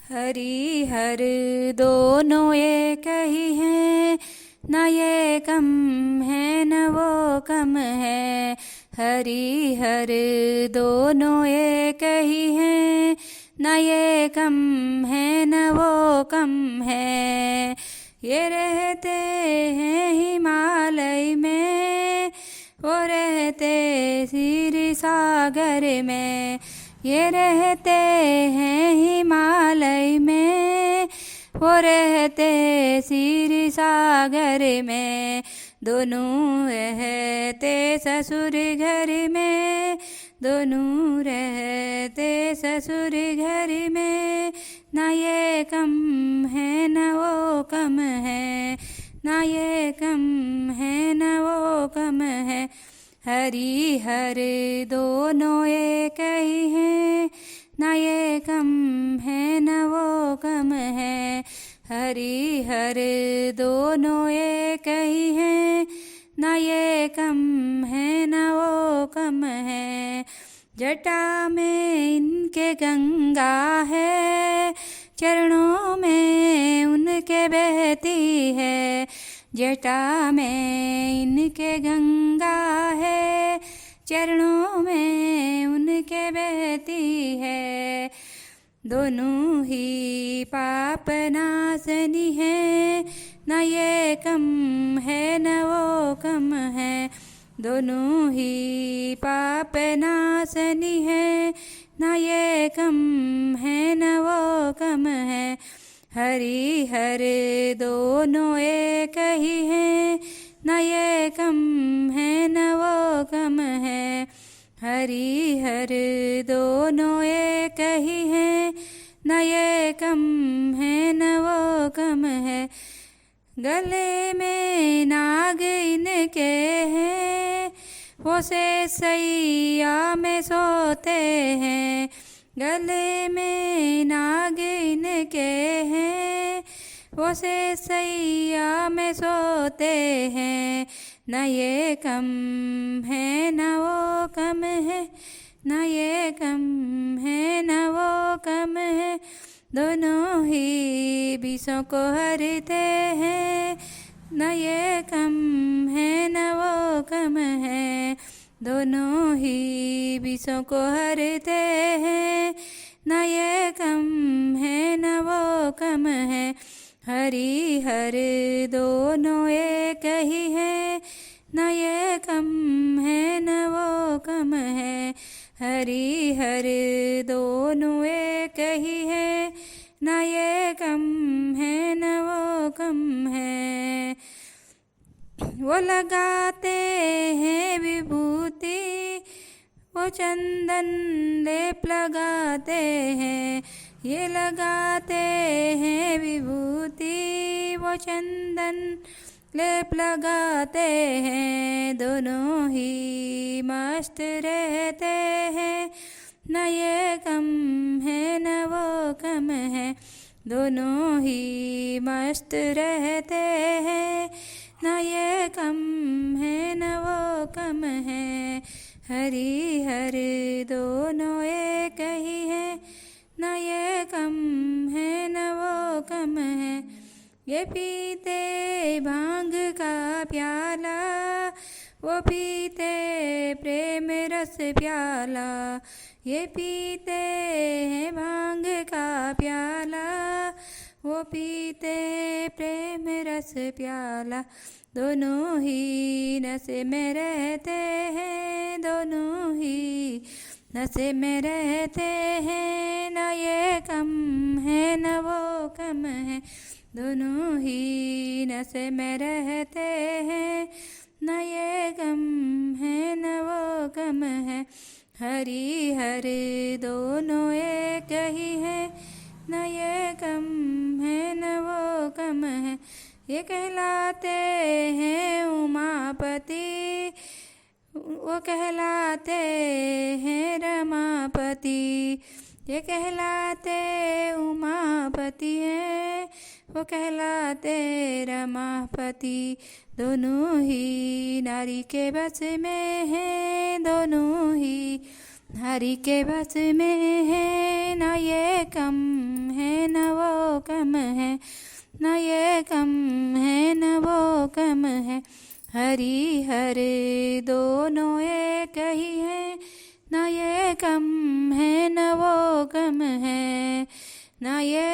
हरि हर दोनों एक ही हैं, न ये कम है न वो कम है। हरि हर दोनों एक ही हैं, न ये कम है न वो कम है। ये रहते हैं हिमालय में, वो रहते क्षीर सागर में। ये रहते हैं हिमालय में, वो रहते क्षीर सागर में। दोनों रहते ससुर घर में, दोनों रहते ससुर घर में। ना ये कम है न वो कम है, ना ये कम है न वो कम है। हरि हर दोनों एक ही हैं, न ये कम है न वो कम है। हरि हर दोनों एक ही हैं, न ये कम है न वो कम है। जटा में इनके गंगा है, चरणों में उनके बहती है। जटा में इनके गंगा है, चरणों में उनके बहती है। दोनों ही पाप नाशनी है, न ये कम है न वो कम है। दोनों ही पाप नाशनी है, न ये कम है न वो कम है। हरि हर दोनों एक ही हैं, न ये कम है न वो कम है। हरि हर दोनों एक ही हैं, न ये कम है न वो कम है। गले में नाग इनके हैं, वो से सैया में सोते हैं। गले में नाग इनके हैं, वो से सैया में सोते हैं। न ये कम है न वो कम है, न ये कम है न वो कम है। दोनों ही विषों को हरते हैं, न ये कम है न वो कम है। दोनों ही विषों को हरते हैं, न ये कम है न वो कम है। हरि हर दोनों एक ही है, न ये कम है न वो कम है। हरि हर दोनों एक ही है, न ये कम है न वो कम है। वो लगाते हैं विभूति, वो चंदन लेप लगाते हैं। ये लगाते हैं विभूति, वो चंदन लेप लगाते हैं। दोनों ही मस्त रहते हैं, न ये कम है न वो कम है। दोनों ही मस्त रहते हैं, न ये कम है न वो कम है। हरि हर दोनों एक ही है, न ये कम है न वो कम है। ये पीते भांग का प्याला, वो पीते प्रेम रस प्याला। ये पीते हैं भांग का प्याला, वो पीते प्रेम रस प्याला। दोनों ही नशे में रहते हैं, दोनों ही नशे में रहते हैं। न ये कम है न वो कम है, दोनों ही नशे में रहते हैं। न ये कम है न वो कम है। हरि हर दोनों एक ही है, न ये कम है न वो कम है। ये कहलाते हैं उमापति, वो कहलाते हैं रमापति। ये कहलाते उमापति हैं, वो कहलाते रमापति। दोनों ही नारी के बस में हैं, दोनों ही नारी के बस में हैं। न ये कम है न वो कम है, न ये कम है न वो कम है। हरि हर दोनों एक ही है, न ये कम है न वो कम है, न ये